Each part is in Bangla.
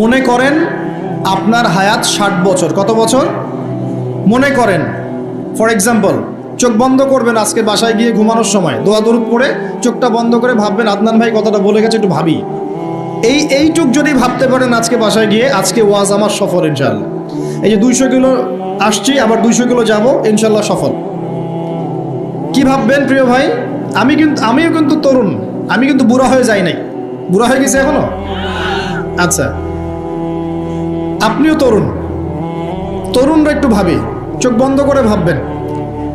মনে করেন আপনার হায়াত 60 বছর। কত বছর? মনে করেন, ফর এক্সাম্পল, চোখ বন্ধ করবেন আজকে বাসায় গিয়ে ঘুমানোর সময়, দোয়া দরুদ পড়ে চোখটা বন্ধ করে ভাববেন আদনান ভাই কথাটা বলে গেছে, একটু ভাবি। এইটুক যদি ভাবতে পারেন আজকে বাসায় গিয়ে, আজকে ওয়াজ আমার সফল ইনশাআল্লাহ। এই যে 200 কিলো আসছি, আবার 200 কিলো যাবো, ইনশাল্লাহ সফল। কি ভাববেন প্রিয় ভাই? আমিও কিন্তু তরুণ, আমি কিন্তু বুড়া হয়ে যাই নাই। বুড়া হয়ে গেছে এখনো? আচ্ছা, আপনিও তরুণরা একটু ভাবি, চোখ বন্ধ করে ভাববেন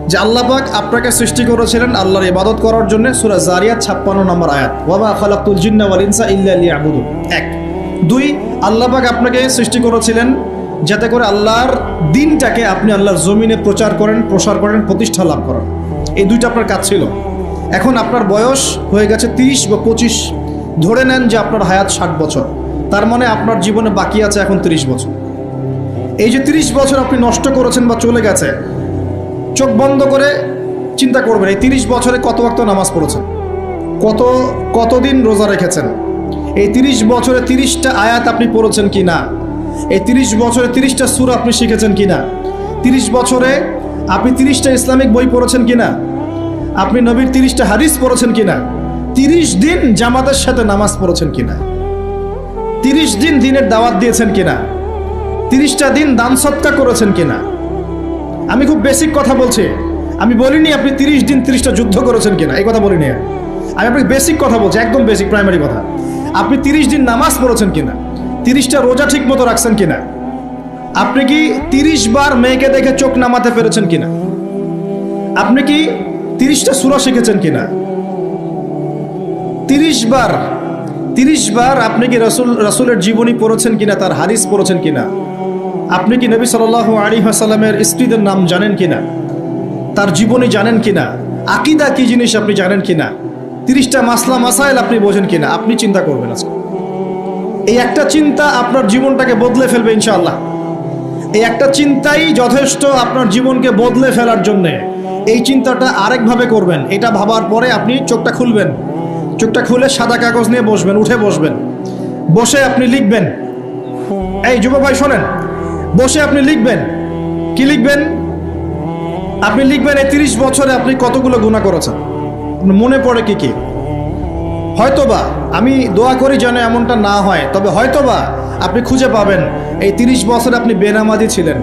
যে আল্লাহ পাক আপনাকে সৃষ্টি করেছিলেন আল্লাহর ইবাদত করার জন্য। সূরা জারিয়াত 56 নম্বর আয়াত, ওয়া মা খালাকতুল জিন্না ওয়াল ইনসা ইল্লা লিয়াবুদুন। 1 2 আল্লাহ পাক আপনাকে সৃষ্টি করেছিলেন যাতে করে আল্লাহর দিনটাকে আপনি আল্লাহর জমিনে প্রচার করেন, প্রসার করেন, প্রতিষ্ঠা লাভ করেন। এই দুইটা আপনার কাজ ছিল। এখন আপনার বয়স হয়ে গেছে 30 বা 25, ধরে নেন যে আপনার হায়াত 60 বছর। তার মানে আপনার জীবনে বাকি আছে এখন 30 বছর। এই যে 30 বছর আপনি নষ্ট করেছেন বা চলে গেছে, চোখ বন্ধ করে চিন্তা করবেন এই 30 বছরে কত ওয়াক্ত নামাজ পড়েছেন, কতদিন রোজা রেখেছেন, এই 30 বছরে 30টা আয়াত আপনি পড়েছেন কি না, এই 30 বছরে 30টা সূরা আপনি শিখেছেন কি না, 30 বছরে আপনি 30টা ইসলামিক বই পড়েছেন কি না, আপনি নবীর 30টা হাদিস পড়েছেন কি না, 30 দিন জামাতের সাথে নামাজ পড়েছেন কি না, 30 দিন দিনের দাওয়াত দিয়েছেন কি না, 30টা দিন দান সদকা করেছেন কি না। আমি খুব বেসিক কথা বলছি, আমি বলিনি আপনি 30 দিন 30টা যুদ্ধ করেছেন কিনা, এই কথা বলিনি। আমি আপনাকে বেসিক কথা বলছি, একদম বেসিক প্রাইমারি কথা। আপনি 30 দিন নামাজ পড়েছেন কিনা, 30টা রোজা ঠিক মতো রাখছেন কিনা, আপনি কি 30 বার মেয়েকে দেখে চোখ নামাতে পেরেছেন কিনা, আপনি কি 30টা সূরা শিখেছেন কিনা, 30 বার আপনি কি রাসূলের জীবনী পড়েছেন কিনা, তার হাদিস পড়েছেন কিনা, আপনি কি নবী সাল্লাল্লাহু আলাইহি ওয়াসাল্লামের স্ত্রীদের নাম জানেন কিনা, তার জীবনী জানেন কিনা, আকীদা কি জিনিস আপনি জানেন কিনা, 30টা মাসলা মাসাইল আপনি বোঝেন কিনা। আপনি চিন্তা করবেন আজকে, এই একটা চিন্তা আপনার জীবনটাকে বদলে ফেলবে ইনশাআল্লাহ। এই একটা চিন্তাই যথেষ্ট আপনার জীবনকে বদলে ফেলার জন্য। এই চিন্তাটা আরেকভাবে করবেন, এটা ভাবার পরে আপনি চোখটা খুলবেন, চোখটা খুলে সাদা কাগজ নিয়ে বসবেন, উঠে বসবেন, বসে আপনি লিখবেন। এই যুব ভাই শোনেন, বসে আপনি লিখবেন। কি লিখবেন? আপনি লিখবেন এই 30 বছরে আপনি কতগুলো গুনাহ করেছেন, মনে পড়ে কি কি। হয়তোবা, আমি দোয়া করি যেন এমনটা না হয়, তবে হয়তোবা আপনি খুঁজে পাবেন এই 30 বছরে আপনি বেনামাজি ছিলেন,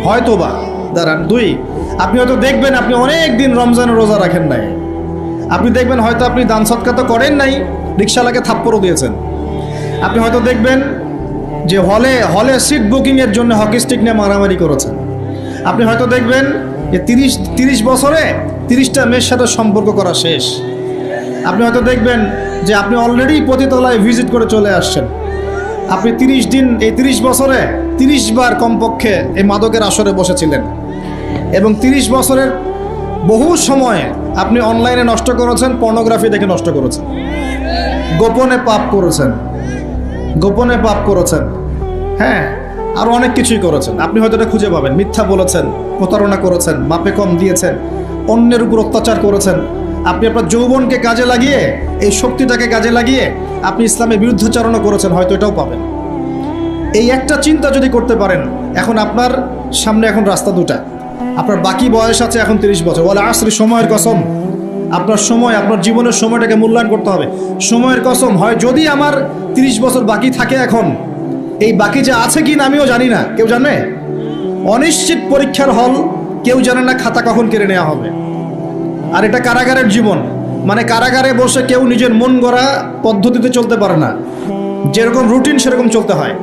হয়তোবা। দাঁড়ান, 2 আপনি হয়তো দেখবেন আপনি অনেক দিন রমজানের রোজা রাখেন নাই। আপনি দেখবেন হয়তো আপনি দান সদকা তো করেন নাই, রিকশালাকে থাপ্পড়ও দিয়েছেন। আপনি হয়তো দেখবেন যে হলে সিট বুকিংয়ের জন্য হকি স্টিক নিয়ে মারামারি করেছেন। আপনি হয়তো দেখবেন যে 30 বছরে 30টা মেয়ের সাথে সম্পর্ক করা শেষ। আপনি হয়তো দেখবেন যে আপনি অলরেডি পতিতলায় ভিজিট করে চলে আসছেন। আপনি 30 দিন, এই 30 বছরে 30 বার কমপক্ষে এই মাদকের আসরে বসেছিলেন, এবং 30 বছরের বহু সময় আপনি অনলাইনে নষ্ট করেছেন, পর্নোগ্রাফি দেখে নষ্ট করেছেন, গোপনে পাপ করেছেন, হ্যাঁ, আরো অনেক কিছুই করেছেন। আপনি হয়তো এটা খুঁজে পাবেন। মিথ্যা বলেছেন, প্রতারণা করেছেন, মাপে কম দিয়েছেন, অন্যের উপর অত্যাচার করেছেন। আপনি আপনার যৌবনকে কাজে লাগিয়ে, এই শক্তিটাকে কাজে লাগিয়ে আপনি ইসলামের বিরুদ্ধাচরণ করেছেন, হয়তো এটাও পাবেন। এই একটা চিন্তা যদি করতে পারেন, এখন আপনার সামনে এখন রাস্তা দুটা। আপনার বাকি বয়স আছে এখন 30 বছর। ওয়াল আসরি, সময়ের কসম, আপনার সময়, আপনার জীবনের সময়টাকে মূল্যায়ন করতে হবে। সময়ের কসম, হয় যদি আমার 30 বছর বাকি থাকে, এখন এই বাকি যে আছে কি না আমিও জানি না, কেউ জানে? অনিশ্চিত পরীক্ষার হল, কেউ জানে না খাতা কখন কেড়ে নেওয়া হবে। আর এটা কারাগারের জীবন, মানে কারাগারে বসে কেউ নিজের মন গড়া পদ্ধতিতে চলতে পারে না, যেরকম রুটিন সেরকম চলতে হয়।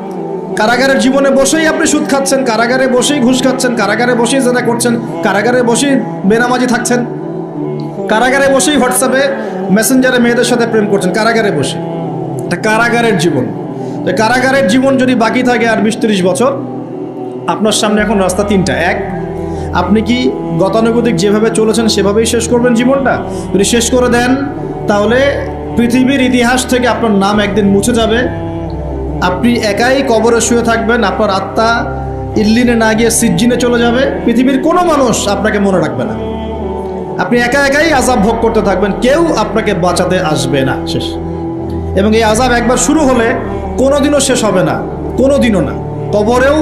কারাগারের জীবনে বসেই আপনি সুদ খাচ্ছেন, কারাগারে বসেই ঘুষ খাচ্ছেন, কারাগারে বসেই জেনা করছেন, কারাগারে বসেই বেনামাজি থাকছেন, কারাগারে বসেই হোয়াটসঅ্যাপে মেসেঞ্জারে মেয়েদের সাথে প্রেম করছেন, কারাগারে বসে। এটা কারাগারের জীবন। তো কারাগারের জীবন যদি বাকি থাকে আর 20-30 বছর, আপনার সামনে এখন রাস্তা 3টা। 1, আপনি কি গতানুগতিক যেভাবে চলেছেন সেভাবেই শেষ করবেন জীবনটা? যদি শেষ করে দেন, তাহলে পৃথিবীর ইতিহাস থেকে আপনার নাম একদিন মুছে যাবে। আপনি একাই কবরে শুয়ে থাকবেন, আপনার আত্মা ইল্লিনে না গিয়ে সিজ্জিনে চলে যাবে। পৃথিবীর কোনো মানুষ আপনাকে মনে রাখবে না, আপনি একাই আযাব ভোগ করতে থাকবেন, কেউ আপনাকে বাঁচাতে আসবে না, শেষ। এবং এই আযাব একবার শুরু হলে কোনোদিনও শেষ হবে না, কোনোদিনও না, কবরেও,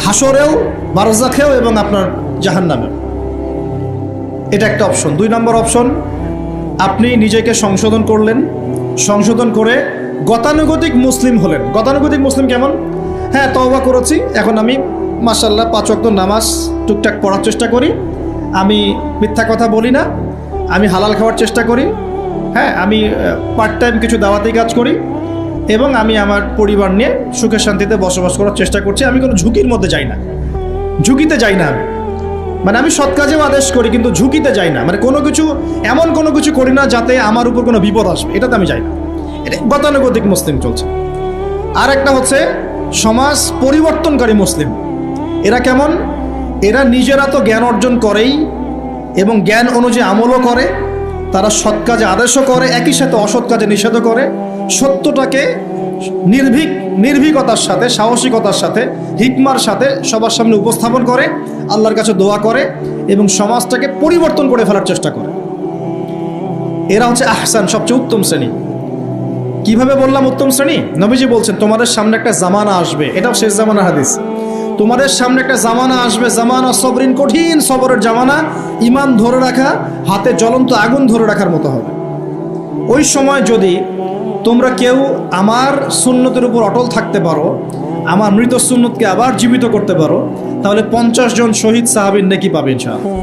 হাসরেও, বারজাখেও এবং আপনার জাহান্নামেও। এটা একটা অপশন। 2 নম্বর অপশন, আপনি নিজেকে সংশোধন করলেন, সংশোধন করে গতানুগতিক মুসলিম হলেন। গতানুগতিক মুসলিম কেমন? হ্যাঁ, তওবা করেছি, এখন আমি মাশাআল্লাহ 5 ওয়াক্ত নামাজ টুকটাক পড়ার চেষ্টা করি, আমি মিথ্যা কথা বলি না, আমি হালাল খাওয়ার চেষ্টা করি, হ্যাঁ, আমি পার্ট টাইম কিছু দাওয়াতি কাজ করি এবং আমি আমার পরিবার নিয়ে সুখে শান্তিতে বসবাস করার চেষ্টা করছি। আমি কোনো ঝুঁকির মধ্যে যাই না, ঝুঁকিতে যাই না আমি, মানে আমি সৎ কাজেও আদেশ করি কিন্তু ঝুঁকিতে যাই না, মানে কোনো কিছু এমন কোনো কিছু করি না যাতে আমার উপর কোনো বিপদ আসবে, এটাতে আমি যাই না। এটা গতানুগতিক মুসলিম চলছে। আর একটা হচ্ছে সমাজ পরিবর্তনকারী মুসলিম। এরা কেমন? এরা নিজেরা তো জ্ঞান অর্জন করেই এবং জ্ঞান অনুযায়ী আমলও করে, তারা সৎ কাজে আদেশও করে, একই সাথে অসৎ কাজে নিষেধও করে, সত্যটাকে নির্ভীকতার সাথে, সাহসিকতার সাথে, হিকমার সাথে সবার সামনে উপস্থাপন করে, আল্লাহর কাছে দোয়া করে এবং সমাজটাকে পরিবর্তন করে ফেলার চেষ্টা করে। এরা হচ্ছে আহসান, সবচেয়ে উত্তম শ্রেণী। কিভাবে বললাম উত্তম শ্রেণী? নবীজি বলছেন তোমাদের সামনে একটা জামানা আসবে, এটাও শেষ জামানা হাদিস। তোমাদের সামনে একটা জামানা আসবে, জামানা সবরিন, কঠিন সবরের জামানা, ঈমান ধরে রাখা হাতে জ্বলন্ত আগুন ধরে রাখার মতো হবে। ওই সময় যদি তোমরা কেউ আমার সুন্নতের উপর অটল থাকতে পারো, আমার মৃত সুন্নতকে আবার জীবিত করতে পারো, তাহলে 50 জন শহীদ সাহাবীর নেকি পাবে ইনশাআল্লাহ।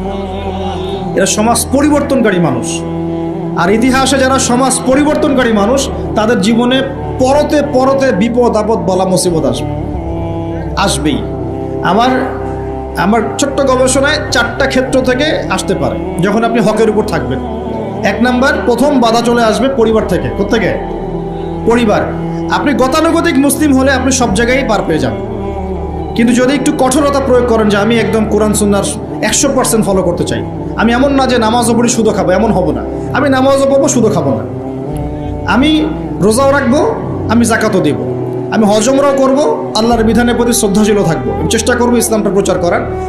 এরা সমাজ পরিবর্তনকারী মানুষ। আর ইতিহাসে যারা সমাজ পরিবর্তনকারী মানুষ, তাদের জীবনে পরতে পরতে বিপদ আপদ বলা মুসিবত আসবেই। আমার ছোট্ট গবেষণায় 4টা ক্ষেত্র থেকে আসতে পারে যখন আপনি হকের উপর থাকবেন। 1 নাম্বার, প্রথম বাধা চলে আসবে পরিবার থেকে। কোত্থেকে? পরিবার। আপনি গতানুগতিক মুসলিম হলে আপনি সব জায়গায় পার পেয়ে যাবেন, কিন্তু যদি একটু কঠোরতা প্রয়োগ করেন যে আমি একদম কোরআন সুন্নাহর 100% ফলো করতে চাই, আমি এমন না যে নামাজও পড়ি সুদও খাবো, এমন হব না। আমি নামাজও পড়বো, সুদও খাবো না, আমি রোজাও রাখবো, আমি জাকাতও দেব, আমি হজ উমরাও করবো, আল্লাহর বিধানের প্রতি শ্রদ্ধাশীলও থাকবো, চেষ্টা করবো ইসলামটা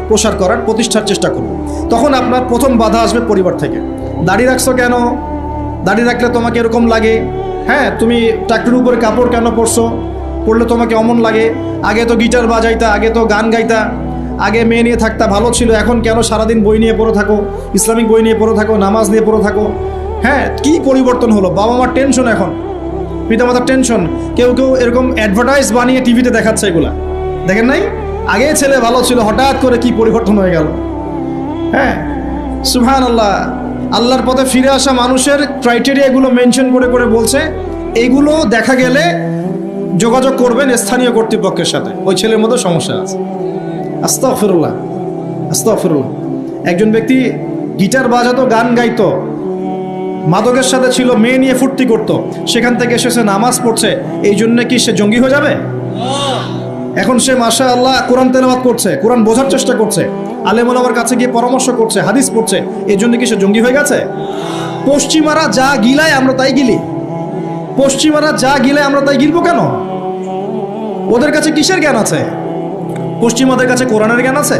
প্রসার করার প্রতিষ্ঠার চেষ্টা করবো। তখন আপনার প্রথম বাধা আসবে পরিবার থেকে। দাড়ি রাখছো কেন? দাড়ি রাখলে তোমাকে এরকম লাগে, হ্যাঁ, তুমি টাকটির উপরে কাপড় কেন পরলে তোমাকে অমন লাগে, আগে তো গিটার বাজাইতা, আগে তো গান গাইতা, আগে মেয়ে নিয়ে থাকতা, ভালো ছিল, এখন কেন সারাদিন বই নিয়ে পড়ে থাকো, ইসলামিক বই নিয়ে পড়ে থাকো, নামাজ নিয়ে পড়ে থাকো? হ্যাঁ, কি পরিবর্তন হলো! বাবা মার টেনশন, এখন পিতামাতার টেনশন। কেউ এরকম অ্যাডভার্টাইজ বানিয়ে টিভিতে দেখাচ্ছে, এগুলা দেখেন নাই? আগে ছেলে ভালো ছিল, হঠাৎ করে কি পরিবর্তন হয়ে গেল। হ্যাঁ, সুবহানাল্লাহ। আল্লাহর পথে ফিরে আসা মানুষের ক্রাইটেরিয়া এগুলো মেনশন করে করে বলছে, এগুলো দেখা গেলে যোগাযোগ করবেন স্থানীয় কর্তৃপক্ষের সাথে, ওই ছেলের মধ্যে সমস্যা আছে। আস্তাগফিরুল্লাহ, আস্তাগফিরুল্লাহ। একজন ব্যক্তি গিটার বাজাতো, গান গাইতো, মাদকের সাথে ছিল, মেয়ে নিয়ে ফুর্তি করত, সেখান থেকে এসেছে নামাজ পড়ছে, এই জন্য কি সে জঙ্গি হয়ে যাবে? এখন সে মাশাআল্লাহ কোরআন তেলাওয়াত করছে, কোরআন বোঝার চেষ্টা করছে, আলেম ওলামার কাছে গিয়ে পরামর্শ করছে, হাদিস পড়ছে, এই জন্য কি সে জঙ্গি হয়ে গেছে? পশ্চিমারা যা গিলায় আমরা তাই গিলি, পশ্চিমারা যা গিলায় আমরা তাই গিলবো কেন? ওদের কাছে কিসের জ্ঞান আছে? পশ্চিমাদের কাছে কোরআনের জ্ঞান আছে,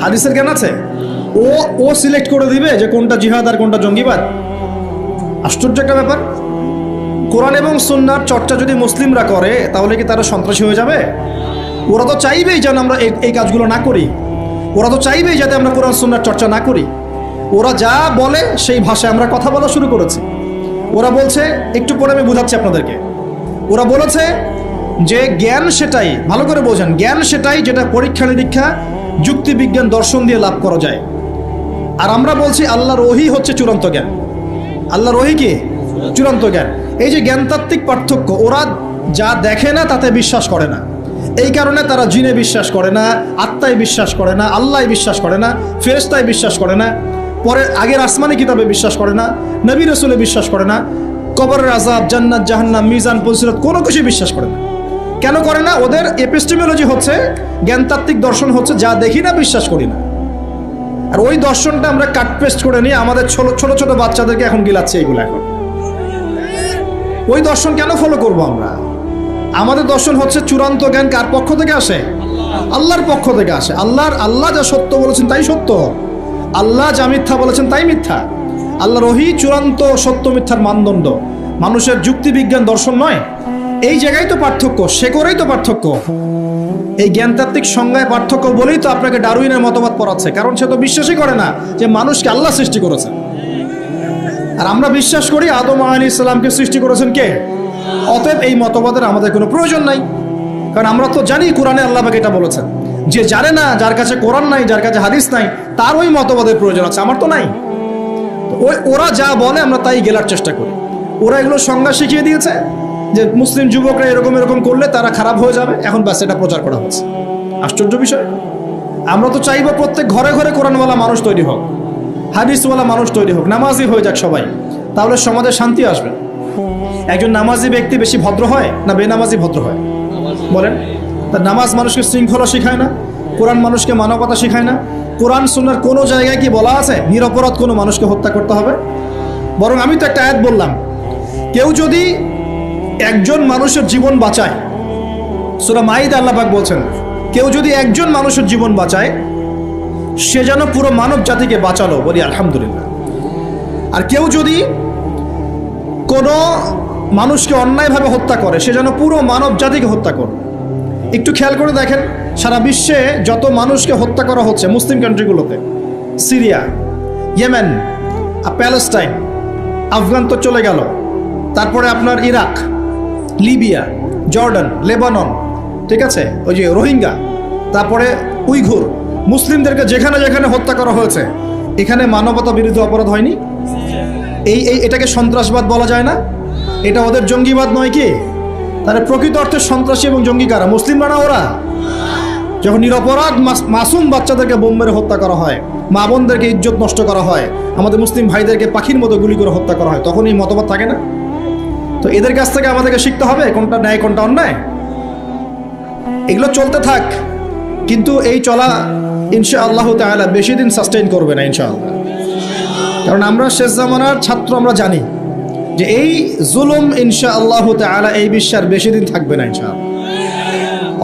হাদিসের জ্ঞান আছে। ও সিলেক্ট করে দিবে যে কোনটা জিহাদ আর কোনটা জঙ্গিবাদ। আশ্চর্য একটা ব্যাপার। কোরআন এবং সুন্নাহর চর্চা যদি মুসলিমরা করে, তাহলে কি তারা সন্ত্রাসী হয়ে যাবে? ওরা তো চাইবেই যেন আমরা এই কাজগুলো না করি, ওরা তো চাইবেই যাতে আমরা কোরআন সুন্নাহর চর্চা না করি। ওরা যা বলে সেই ভাষায় আমরা কথা বলা শুরু করেছি। ওরা বলছে, একটু পরে আমি বোঝাচ্ছি আপনাদেরকে, ওরা বলেছে যে জ্ঞান সেটাই, ভালো করে বোঝেন, জ্ঞান সেটাই যেটা পরীক্ষা নিরীক্ষা, যুক্তি বিজ্ঞান, দর্শন দিয়ে লাভ করা যায়। আর আমরা বলছি আল্লাহর ওহী হচ্ছে চূড়ান্ত জ্ঞান। আল্লাহর ওহী কি? চূড়ান্ত জ্ঞান। এই যে জ্ঞানতাত্ত্বিক পার্থক্য, ওরা যা দেখে না তাতে বিশ্বাস করে না, এই কারণে তারা জিনে বিশ্বাস করে না, আত্মায় বিশ্বাস করে না, আল্লাহ বিশ্বাস করে না, ফেরেশতায় বিশ্বাস করে না, পরে আগের আসমানি কিতাবে বিশ্বাস করে না, নবী রাসূলে বিশ্বাস করে না, কবরের আযাব, জান্নাত জাহান্নাম, মিজান ফজিলত কোনো কিছু বিশ্বাস করে না। কেন করে না? ওদের এপিস্টেমোলজি হচ্ছে, জ্ঞানতাত্ত্বিক দর্শন হচ্ছে যা দেখি না বিশ্বাস করি না। আর ওই দর্শনটা আমরা কাট পেস্ট করে নিয়ে আমাদের ছোট ছোট বাচ্চাদেরকে এখন গিলাচ্ছে এইগুলো। এখন ওই দর্শন কেন ফলো করব আমরা? আমাদের দর্শন হচ্ছে চূড়ান্ত জ্ঞান কার পক্ষ থেকে আসে? আল্লাহর পক্ষ থেকে আসে। আল্লাহ যা সত্য বলেছেন তাই সত্য, আল্লাহ যা মিথ্যা বলেছেন তাই মিথ্যা। আল্লাহর ওহী চূড়ান্ত সত্য মিথ্যার মানদণ্ড, মানুষের যুক্তি বিজ্ঞান দর্শন নয়। এই জায়গায় তো পার্থক্য, সে করেই তো পার্থক্য। এই জ্ঞানতাত্ত্বিক সংজ্ঞায় পার্থক্য বলেই তো আপনাকে ডারউইনের মতবাদ পড়াচ্ছে, কারণ সে তো বিশ্বাসই করে না যে মানুষকে আল্লাহ সৃষ্টি করেছে। আর আমরা বিশ্বাস করি আদম আলাইহিস সালামকে সৃষ্টি করেছেন কে। অতএব এই মতবাদের আমাদের কোনো প্রয়োজন নাই, কারণ আমরা তো জানি কোরআনে আল্লাহ পাক এটা বলেছেন। যে জানে না, যার কাছে কোরআন নাই, যার কাছে হাদিস নাই, তার ওই মতবাদের প্রয়োজন আছে, আমার তো নাই। ওরা যা বলে আমরা তাই গেলার চেষ্টা করি। ওরা এগুলো সংজ্ঞা শিখিয়ে দিয়েছে যে মুসলিম যুবকরা এরকম এরকম করলে তারা খারাপ হয়ে যাবে, এখন ব্যাস এটা প্রচার করা হচ্ছে। আশ্চর্য বিষয়। আমরা তো চাইবো প্রত্যেক ঘরে ঘরে কোরআনওয়ালা মানুষ তৈরি হোক, হাদিসওয়ালা মানুষ তৈরি হোক, নামাজি হয়ে যাক সবাই, তাহলে সমাজে শান্তি আসবে। একজন নামাজি ব্যক্তি বেশি ভদ্র হয় না বেনামাজি ভদ্র হয় বলেন? তার নামাজ মানুষকে শৃঙ্খলা শেখায় না, কোরআন মানুষকে মানবতা শেখায় না। কোরআন সুন্নাহর কোনো জায়গায় কি বলা আছে নিরপরাধ কোনো মানুষকে হত্যা করতে হবে? বরং আমি তো একটা আয়াত বললাম, কেউ যদি একজন মানুষের জীবন বাঁচায়, সূরা মাইদা আল্লাহ পাক বলছেন, কেউ যদি একজন মানুষের জীবন বাঁচায় সে যেন পুরো মানব জাতিকে বাঁচালো, বলি আলহামদুলিল্লাহ। আর কেউ যদি কোনো মানুষকে অন্যায়ভাবে হত্যা করে সে যেন পুরো মানব জাতিকে হত্যা করে। একটু খেয়াল করে দেখেন, সারা বিশ্বে যত মানুষকে হত্যা করা হচ্ছে মুসলিম কান্ট্রিগুলোতে, সিরিয়া, ইয়েমেন, প্যালেস্টাইন, আফগান তো চলে গেল, তারপরে আপনার ইরাক, লিবিয়া, জর্ডান, লেবানন, ঠিক আছে, ওই যে রোহিঙ্গা, তারপরে উইঘুর, মুসলিমদেরকে যেখানে যেখানে হত্যা করা হয়েছে, এখানে মানবতা বিরোধী অপরাধ হয়নি? এটাকে সন্ত্রাসবাদ বলা যায় না? এটা ওদের জঙ্গিবাদ নয় কি? তাহলে প্রকৃত অর্থে সন্ত্রাসী এবং জঙ্গি কারা? মুসলিমরা না ওরা? যখন নিরপরাধ মাসুম বাচ্চাদেরকে বোম মেরে হত্যা করা হয়, মা বোনদেরকে ইজ্জত নষ্ট করা হয়, আমাদের মুসলিম ভাইদেরকে পাখির মতো গুলি করে হত্যা করা হয়, তখন এই মতবাদ থাকে না? তো এদের কাছ থেকে আমাদেরকে শিখতে হবে কোনটা ন্যায় কোনটা অন্যায়। এগুলো চলতে থাক, কিন্তু এই চলা ইনশাআল্লাহ তাআলা বেশি দিন সাস্টেইন করবে না ইনশাআল্লাহ। কারণ আমরা শেষ জামানার ছাত্র, আমরা জানি যে এই জুলুম ইনশাআল্লাহ তাআলা এই বিশ্বের বেশি দিন থাকবে না ইনশাআল্লাহ।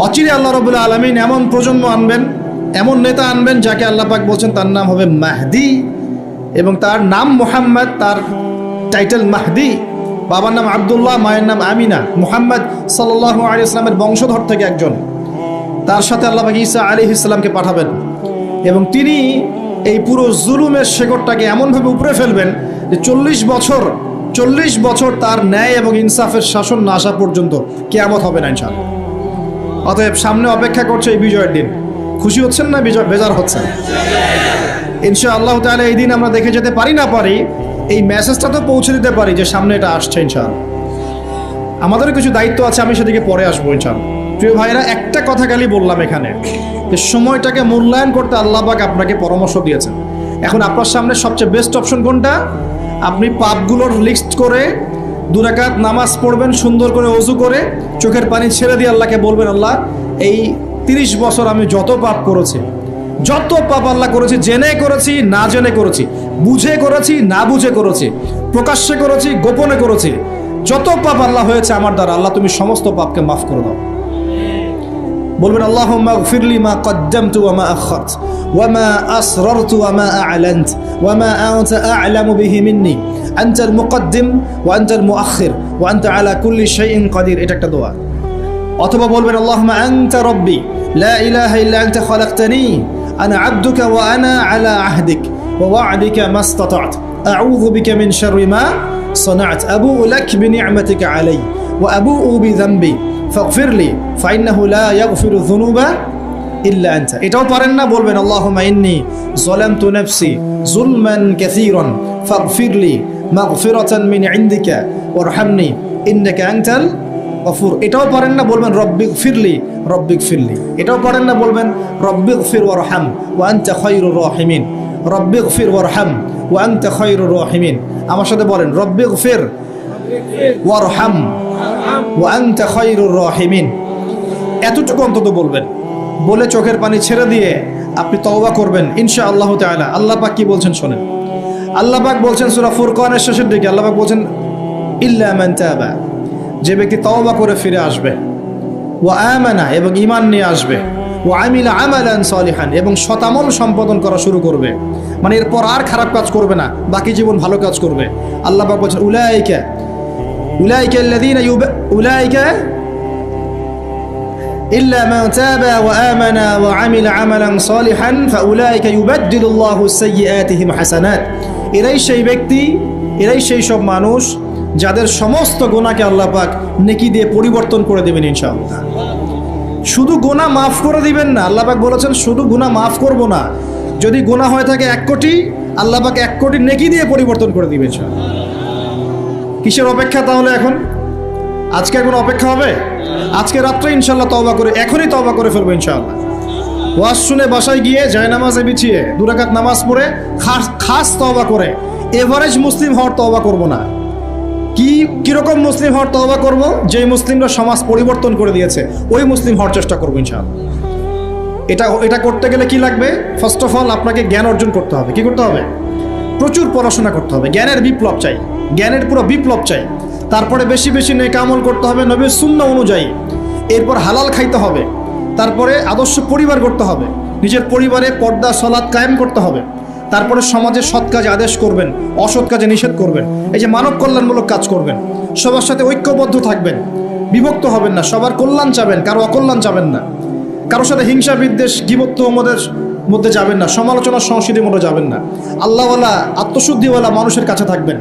অচিরে আল্লাহ রাব্বুল আলামিন এমন প্রজন্ম আনবেন, এমন নেতা আনবেন যাকে আল্লাহ পাক বলছেন তার নাম হবে মাহদি, এবং তার নাম মুহাম্মদ, তার টাইটেল মাহদি। বাবার নাম আব্দুল্লাহ, মায়ের নাম আমিনা। মুহাম্মদ সাল্লাল্লাহু আলাইহি ওয়াসাল্লামের বংশধর থেকে একজন। তার সাথে আল্লাহ পাক ঈসা আলাইহিস সালামকে পাঠাবেন, এবং তিনি এই পুরো জুলুমের শেকড়টাকে এমনভাবে উপড়ে ফেলবেন যে 40 বছর তার ন্যায় এবং ইনসাফের শাসন না আসা পর্যন্ত কিয়ামত হবে না ইনশাআল্লাহ। অতএব সামনে অপেক্ষা করছে এই বিজয়ের দিন। খুশি হচ্ছেন না বেজার হচ্ছেন? ইনশাআল্লাহ তাআলা এই দিন আমরা দেখে যেতে পারি না পারি, এই মেসেজটা তো পৌঁছে দিতে পারি যে সামনে এটা আসছে ইনশাআল্লাহ। আমাদেরও কিছু দায়িত্ব আছে, আমি সেদিকে পরে আসবো ইনশাআল্লাহ। প্রিয় ভাইরা, একটা কথা খালি বললাম এখানে, যে সময়টাকে মূল্যায়ন করতে আল্লাহ পাক আপনাকে পরামর্শ দিয়েছেন। এখন আপনার সামনে সবচেয়ে বেস্ট অপশন কোনটা? আপনি পাপগুলোর লিস্ট করে 2 রাকাত নামাজ পড়বেন, সুন্দর করে ওযু করে চোখের পানি ছেড়ে দিয়ে আল্লাহকে বলবেন, আল্লাহ এই 30 বছর আমি যত পাপ করেছি, যত পাপ আল্লাহ করেছি, জেনে করেছি না জেনে করেছি, বুঝে করেছি না বুঝে করেছি, প্রকাশ্যে করেছি গোপনে করেছি, যত পাপ আল্লাহ হয়েছে আমার দ্বারা, আল্লাহ তুমি সমস্ত পাপকে মাফ করে দাও। বলবেন আল্লাহুম্মা গফিরলি মা কদ্দামতু ওয়া মা আখারতু ওয়া মা আসরারতু ওয়া মা আ'লানতু ওয়া মা আনতা আ'লামু বিহি মিন্নি আনতাল মুকদ্দিম ওয়া আনতাল মুআখির ওয়া আনতা আলা কুল্লি শাইইন কাদির। এটা একটা দোয়া। অথবা বলবেন আল্লাহুম্মা আনতা রাব্বি লা ইলাহা ইল্লা আনতা খালাকতানি আনা আবদুকা ওয়া আনা আলা আহদিক ওয়া ওয়া'দিকা মাস্তাতা'তু আউযু বিকা মিন শাররি মা صنعت أبوء لك بنعمتك علي وأبوء بذنبي فاغفر لي فإنه لا يغفر الذنوب إلا أنت। এটাও পারেন না, বলবেন اللهم إني ظلمت نفسي ظلما كثيرا فاغفر لي مغفرة من عندك وارحمني إنك أنت الغفور। এটাও পারেন না, বলবেন ربي اغفر لي ربي اغفر لي। এটাও পারেন না, বলবেন ربي اغفر وارحم وأنت خير الراحمين ربي اغفر وارحم وأنت خير الراحمين। আমার সাথে বলেন রব্বি গফির ওয়ারহাম ওয়া আনতা খায়রুর রাহিমিন। এতটুকু অন্তত বলবেন, বলে চোখের পানি ছেড়ে দিয়ে আপনি তওবা করবেন ইনশাআল্লাহ তাআলা। আল্লাহ পাক কি বলছেন শোনেন। আল্লাহ পাক বলছেন সূরা ফুরকানের শেষের দিকে, আল্লাহ পাক বলছেন ইল্লা মান তাবা, যে ব্যক্তি তওবা করে ফিরে আসবে, ওয়া আমানা, এবং ঈমান নিয়ে আসবে, ওয়া আমিলা আমালান সালিহান, এবং শতামল সম্পাদন করা শুরু করবে, মানে এরপর আর খারাপ কাজ করবে না, বাকি জীবন ভালো কাজ করবে। আল্লাহ পাক বলছেন উলাইকা উলাইকা ইল্লা মান তাবা ওয়া আমানা ওয়া আমিলা আমালান সালিহান ফাউলাইকা ইউবাদদিলুল্লাহু সাইয়্যাতিহিম হাসানাত। এরাই সেই ব্যক্তি, এরাই সেই সব মানুষ যাদের সমস্ত গুনাহকে আল্লাহ পাক নেকি দিয়ে পরিবর্তন করে দেবেন ইনশাআল্লাহ। শুধু গুনাহ মাফ করে দিবেন না, আল্লাহ পাক বলেছেন শুধু গুনাহ মাফ করব না, যদি গুনাহ হয়ে থাকে 1 কোটি, আল্লাহ পাক 1 কোটি নেকি দিয়ে পরিবর্তন করে দিবেন ইনশাআল্লাহ। কিসের অপেক্ষা তাহলে এখন? আজকে কোনো অপেক্ষা হবে? আজকে রাত্রে ইনশাআল্লাহ তওবা করে, এখনই তওবা করে ফেলবো ইনশাআল্লাহ। ওয়াজ শুনে বাসায় গিয়ে জায়নামাজে বিছিয়ে 2 রাকাত নামাজ পড়ে খাস তওবা করে, এভারেজ মুসলিম হওয়ার তওবা করব না। কিরকম মুসলিম হওয়ার তওবা করব? যে মুসলিমরা সমাজ পরিবর্তন করে দিয়েছে ওই মুসলিম হওয়ার চেষ্টা করবো ইনশাআল্লাহ। এটা করতে গেলে কি লাগবে? ফার্স্ট অফ অল আপনাকে জ্ঞান অর্জন করতে হবে। কি করতে হবে? প্রচুর পড়াশোনা করতে হবে। জ্ঞানের বিপ্লব চাই, জ্ঞানের পুরো বিপ্লব চাই। তারপরে বেশি বেশি নেক আমল করতে হবে নবীর সুন্নাহ অনুযায়ী। এরপর হালাল খাইতে হবে। তারপরে আদর্শ পরিবার করতে হবে, নিজের পরিবারে পর্দা সালাত কায়েম করতে হবে। তারপরে সমাজে সৎ কাজে আদেশ করবেন, অসৎ কাজে নিষেধ করবেন। এই যে মানব কল্যাণমূলক কাজ করবেন, সবার সাথে ঐক্যবদ্ধ থাকবেন, বিভক্ত হবেন না, সবার কল্যাণ চাবেন, কারো অকল্যাণ চাবেন না, কারোর সাথে হিংসা বিদ্বেষ গীবত তোহমতের মধ্যে যাবেন না, সমালোচনা সংস্কৃতির মধ্যে যাবেন না। আল্লাহওয়ালা আত্মশুদ্ধিওয়ালা মানুষের কাছে থাকবেন।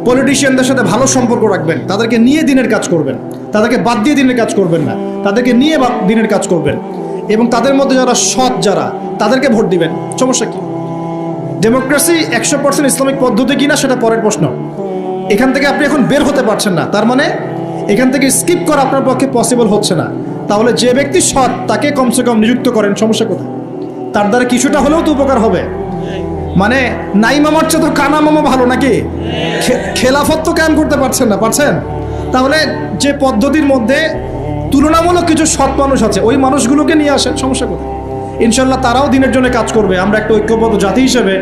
পলিটিশিয়ানদের সাথে ভালো সম্পর্ক রাখবেন, তাদেরকে নিয়ে দিনের কাজ করবেন, তাদেরকে বাদ দিয়ে দিনের কাজ করবেন না, তাদেরকে নিয়ে দিনের কাজ করবেন। এবং তাদের মধ্যে যারা সৎ, যারা তাদেরকে ভোট দিবেন। সমস্যা কি? ডেমোক্রেসি 100% ইসলামিক পদ্ধতি কিনা সেটা পরের প্রশ্ন। এখান থেকে আপনি এখন বের হতে পারছেন না, তার মানে এখান থেকে স্কিপ করা আপনার পক্ষে পসিবল হচ্ছে না। তাহলে যে ব্যক্তি সৎ তাকে কমসে কম নিযুক্ত করেন। সমস্যা কোথায়? তার দ্বারা কিছুটা হলেও তো উপকার হবে। মানে নাই মামার চেয়ে তো কানা মামা ভালো নাকি? খেলাফত তো কায়েম করতে পারছেন না, পারছেন? তাহলে যে পদ্ধতির মধ্যে তুলনামূলক কিছু সৎ মানুষ আছে ওই মানুষগুলোকে নিয়ে আসেন। সমস্যা কোথায়? ইনশাল্লাহ তারাও দিনের জন্য কাজ করবে। আমরা একটা ঐক্যবদ্ধ জাতি হিসেবে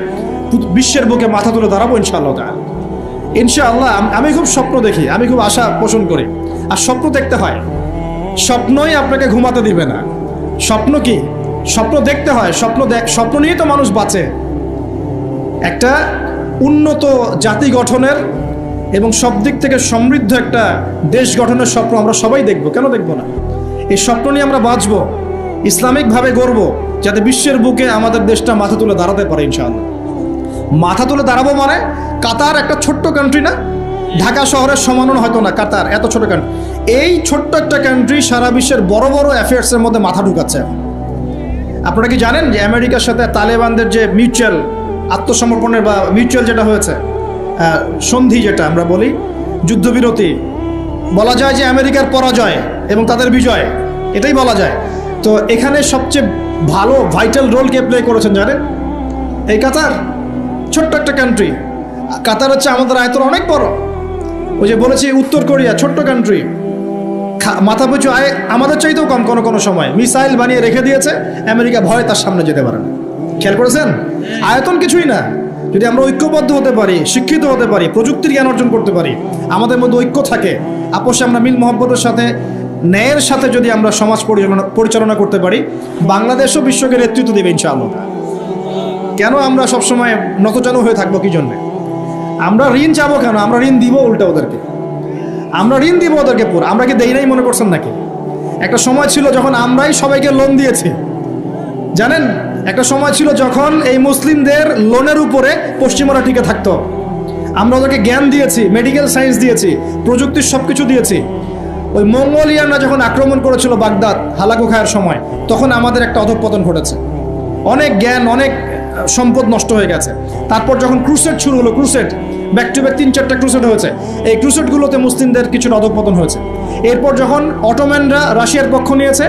বিশ্বের বুকে মাথা তুলে দাঁড়াবো ইনশাআল্লাহ। ইনশাআল্লাহ আমি খুব স্বপ্ন দেখি, আমি খুব আশা পোষণ করি। আর স্বপ্ন দেখতে হয়, স্বপ্নই আপনাকে ঘুমাতে দিবে না। স্বপ্ন কি? স্বপ্ন দেখতে হয়। স্বপ্ন নিয়েই তো মানুষ বাঁচে। একটা উন্নত জাতি গঠনের এবং সব দিক থেকে সমৃদ্ধ একটা দেশ গঠনের স্বপ্ন আমরা সবাই দেখব, কেন দেখব না? এই স্বপ্ন নিয়ে আমরা বাঁচবো, ইসলামিকভাবে গড়বো, যাতে বিশ্বের বুকে আমাদের দেশটা মাথা তুলে দাঁড়াতে পারে ইনশাআল্লাহ। মাথা তুলে দাঁড়াবো মানে কাতার একটা ছোট্ট কান্ট্রি না, ঢাকা শহরের সমানও হয়তো না। কাতার এত ছোট কান্ট্রি, এই ছোট্ট একটা কান্ট্রি সারা বিশ্বের বড় বড় অ্যাফেয়ার্সের মধ্যে মাথা ঢুকাচ্ছে। আপনারা কি জানেন যে আমেরিকার সাথে তালেবানদের যে মিউচুয়াল আত্মসমর্পণের বা মিউচুয়াল যেটা হয়েছে সন্ধি, যেটা আমরা বলি যুদ্ধবিরতি, বলা যায় যে আমেরিকার পরাজয় এবং তাদের বিজয়, এটাই বলা যায়। তো এখানে সবচেয়ে ভালো ভাইটাল রোল কে প্লে করেছেন জানেন? এই কাতার। ছোট্ট একটা কান্ট্রি। কাতার হচ্ছে আমাদের আয়তন অনেক বড়। ওই যে বলেছি উত্তর কোরিয়া ছোট্ট কান্ট্রি, মাথা পিছু আয় আমাদের চাইতেও কম। কোনো সময় মিসাইল বানিয়ে রেখে দিয়েছে, আমেরিকা ভয়ে তার সামনে যেতে পারে না। খেয়াল করেছেন? আয়তন কিছুই না। যদি আমরা ঐক্যবদ্ধ হতে পারি, শিক্ষিত হতে পারি, প্রযুক্তির জ্ঞান অর্জন করতে পারি, আমাদের মধ্যে ঐক্য থাকে, আপোষে আমরা মিল মহব্বতের সাথে ন্যায়ের সাথে যদি আমরা সমাজ পরিচালনা করতে পারি, বাংলাদেশও বিশ্বকে নেতৃত্ব দেবে ইনশাআল্লাহ। কেন আমরা সবসময় নতজানু হয়ে থাকবো? কি জন্যে? আমরা ঋণ চাবো কেন? আমরা ঋণ দিব উল্টা ওদেরকে। আমরা ঋণ দিব ওদেরকে পুরো। আমরা কি দেই নাই মনে করছেন নাকি? একটা সময় ছিল যখন আমরাই সবাইকে লোন দিয়েছি, জানেন? একটা সময় ছিল যখন এই মুসলিমদের লোনের উপরে পশ্চিমারা টিকে থাকতো। আমরা ওদেরকে জ্ঞান দিয়েছি, মেডিকেল সায়েন্স দিয়েছি, প্রযুক্তির সব কিছু দিয়েছি। ওই মঙ্গোলিয়ানরা যখন আক্রমণ করেছিল বাগদাদ হালাকু খায়ের সময়, তখন আমাদের একটা অধঃপতন ঘটেছে। অনেক জ্ঞান, অনেক সম্পদ নষ্ট হয়ে গেছে। তারপর যখন ক্রুসেড শুরু হলো, ক্রুসেড ব্যাক টু ব্যাক 3-4টা ক্রুসেড হয়েছে, এই ক্রুসেডগুলোতে মুসলিমদের কিছুটা অধঃপতন হয়েছে। এরপর যখন অটোম্যানরা রাশিয়ার পক্ষ নিয়েছে,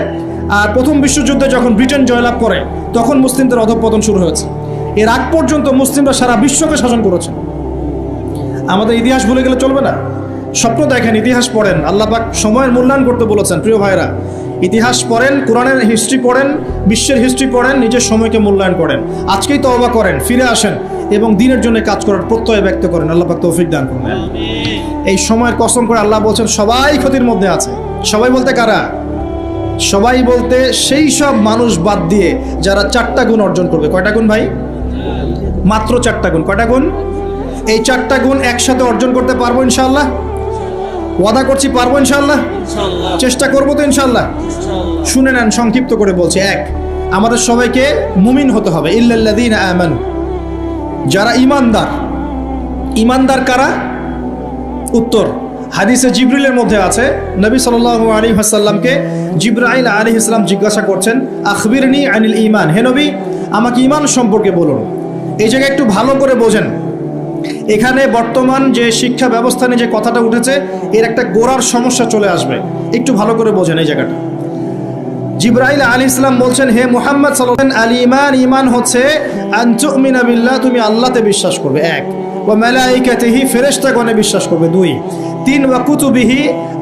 আর প্রথম বিশ্বযুদ্ধে যখন ব্রিটেন জয়লাভ করে, তখন মুসলিমদের অধঃপতন শুরু হয়েছে। এর আগ পর্যন্ত মুসলিমরা সারা বিশ্বকে শাসন করেছে। আমাদের ইতিহাস ভুলে গেলে চলবে না। স্বপ্ন দেখেন, ইতিহাস পড়েন। আল্লাহ পাক সময়ের মূল্যায়ন করতে বলেছেন। প্রিয় ভাইরা, ইতিহাস পড়েন, কোরআনের হিস্ট্রি পড়েন, বিশ্বের হিস্ট্রি পড়েন, নিজের সময়কে মূল্যায়ন করেন। আজকেই তওবা করেন, ফিরে আসেন এবং দিনের জন্য কাজ করার প্রত্যয় ব্যক্ত করেন। আল্লাহ পাক তৌফিক দান করুন। এই সময়ের কসম করে আল্লাহ বলছেন সবাই ক্ষতির মধ্যে আছে। সবাই বলতে কারা? সবাই বলতে সেই সব মানুষ বাদ দিয়ে যারা 4টা গুণ অর্জন করবে। কয়টা গুণ ভাই? মাত্র 4টা গুণ। কয়টা গুণ? এই 4টা গুণ একসাথে অর্জন করতে পারবো ইনশাআল্লাহ। ওয়াদা করছি পারবো ইনশাআল্লাহ, চেষ্টা করবো তো ইনশাআল্লাহ। শুনে নেন, সংক্ষিপ্ত করে বলছি। এক, আমাদের সবাইকে মুমিন হতে হবে, ইল্লাল্লাযীনা আমানু, যারা ঈমানদার। ঈমানদার কারা? উত্তর হাদিসে জিবরিলের মধ্যে আছে, নবী সাল্লাল্লাহু আলাইহি ওয়াসাল্লামকে জিবরাইল আলাইহিস সালাম জিজ্ঞাসা করছেন, আখবিরনি আনিল ঈমান, হে নবী আমাকে ঈমান সম্পর্কে বলুন। এই জায়গায় একটু ভালো করে বোঝেন, এখানে বর্তমান যে শিক্ষা ব্যবস্থা নিয়ে যে কথাটা উঠেছে এর একটা গোড়ার সমস্যা চলে আসবে, একটু ভালো করে বোঝেন এই জায়গাটা। জিবরাইল আলাইহিস সালাম বলছেন, হে মুহাম্মদ সাল্লাল্লাহু আলাইহি ওয়াসাল্লাম, আল ঈমান, ঈমান হচ্ছে আন তুমিনা বিল্লাহ, তুমি আল্লাহতে বিশ্বাস করবে। এক, ওয়া মালাইকাতিহি, ফেরেশতাগণে বিশ্বাস করবে। দুই, তিন, ওয়া কুতুবিহি,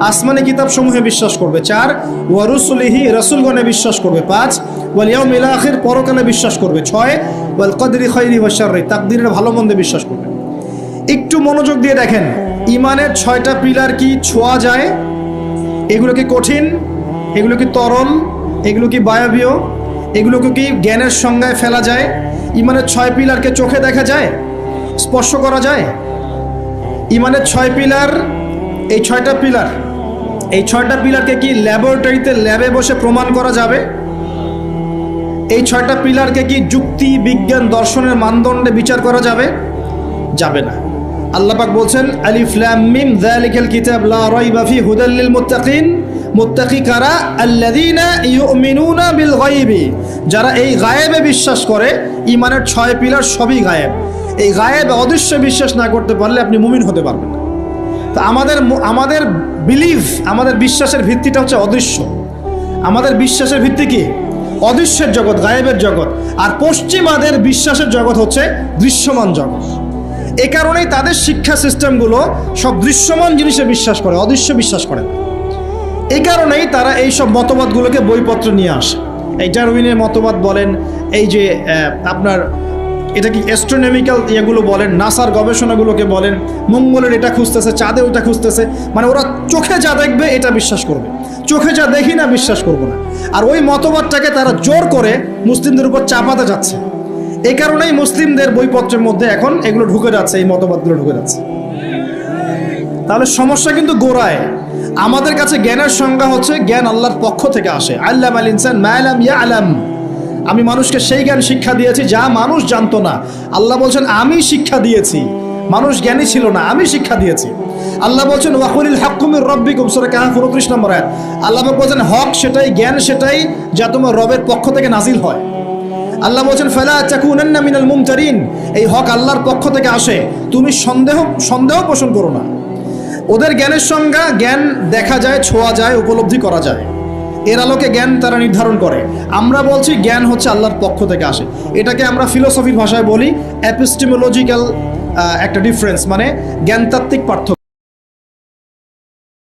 আসমানি কিতাব সমূহে বিশ্বাস করবে। চার, ওয়া রুসুলিহি, রাসূলগণে বিশ্বাস করবে। পাঁচ, ওয়াল ইয়াউমিল আখির, পরকালে বিশ্বাস করবে। ছয়, ওয়াল কদরি খাইরি ওয়া শাররি, তাকদীরের ভালো মন্দে বিশ্বাস করবে। একটু মনোযোগ দিয়ে দেখেন, ঈমানের 6টা পিলার কি ছোঁয়া যায়? এগুলো কি কঠিন? এগুলো কি তরল? এগুলো কি বায়বীয়? এগুলোকে কি জ্ঞানের সংজ্ঞায় ফেলা যায়? ঈমানের 6 পিলারকে চোখে দেখা যায়, স্পর্শ করা যায়? ঈমানের 6 পিলার, এই 6টা পিলার, এই 6টা পিলারকে কি ল্যাবরেটরিতে ল্যাবে বসে প্রমাণ করা যাবে? এই 6টা পিলারকে কি যুক্তি, বিজ্ঞান, দর্শনের মানদণ্ডে বিচার করা যাবে? যাবে না। আল্লাহ পাক বলছেন, আলিফ লাম মিম যালিকাল কিতাব লা রাইবা ফি হুদাল লিল মুত্তাকিন, মুত্তাকি কারা? আল্লাযীনা ইউমিনুনা বিল গায়বি, যারা এই গায়েবে বিশ্বাস করে। ঈমানের 6 পিলার সবই গায়েব। এই গায়েবে অদৃশ্য বিশ্বাস না করতে পারলে আপনি মুমিন হতে পারবেন না। তো আমাদের বিলিভ, আমাদের বিশ্বাসের ভিত্তিটা হচ্ছে অদৃশ্য। আমাদের বিশ্বাসের ভিত্তি কি? অদৃশ্যের জগৎ, গায়েবের জগৎ। আর পশ্চিমাদের বিশ্বাসের জগৎ হচ্ছে দৃশ্যমান জগৎ। এ কারণেই তাদের শিক্ষা সিস্টেমগুলো সব দৃশ্যমান জিনিসে বিশ্বাস করে, অদৃশ্য বিশ্বাস করে না। এই কারণেই তারা এই সব মতবাদগুলোকে বইপত্র নিয়ে আসে। এই ডারউইনের মতবাদ বলেন, এই যে আপনার এটা কি অ্যাস্ট্রোনমিক্যাল ইয়েগুলো বলেন, নাসার গবেষণাগুলোকে বলেন, মঙ্গলের এটা খুঁজতেছে, চাঁদে ওটা খুঁজতেছে, মানে ওরা চোখে যা দেখবে এটা বিশ্বাস করবে, চোখে যা দেখি না বিশ্বাস করবো না। আর ওই মতবাদটাকে তারা জোর করে মুসলিমদের উপর চাপাতে যাচ্ছে। এই কারণেই মুসলিমদের বইপত্রের মধ্যে এখন এগুলো ঢুকে যাচ্ছে, এই মতবাদগুলো ঢুকে যাচ্ছে। তাহলে সমস্যা কিন্তু গোড়ায়। আমাদের কাছে জ্ঞানের সংজ্ঞা হচ্ছে জ্ঞান আল্লাহর পক্ষ থেকে আসে। আল্লামাল ইনসান মা লাম ইয়ালাম, আমি মানুষকে সেই জ্ঞান শিক্ষা দিয়েছি যা মানুষ জানতো না। আল্লাহ বলছেন আমি শিক্ষা দিয়েছি, মানুষ জ্ঞানী ছিল না, আমি শিক্ষা দিয়েছি। আল্লাহ বলছেন ওয়াকুলিল হাক্কু মির রাব্বিকুম, সূরা কাহফ 29 নম্বর আয়াত। আল্লাহ বলছেন হক সেটাই, জ্ঞান সেটাই যা তোমার রবের পক্ষ থেকে নাজিল হয়। আল্লাহ বলছেন ফালা তাকুনান্না মিনাল মুমতারিন, এই হক আল্লাহর পক্ষ থেকে আসে, তুমি সন্দেহ পোষণ করো না। ওদের জ্ঞানের সংজ্ঞা, জ্ঞান দেখা যায়, ছোঁয়া যায়, উপলব্ধি করা যায়, এর আলোকে জ্ঞান তারা নির্ধারণ করে। আমরা বলছি জ্ঞান হচ্ছে আল্লাহর পক্ষ থেকে আসে। এটাকে আমরা ফিলোসফির ভাষায় বলি এপিস্টেমোলজিক্যাল একটা ডিফারেন্স, মানে জ্ঞানতাত্ত্বিক পার্থক্য।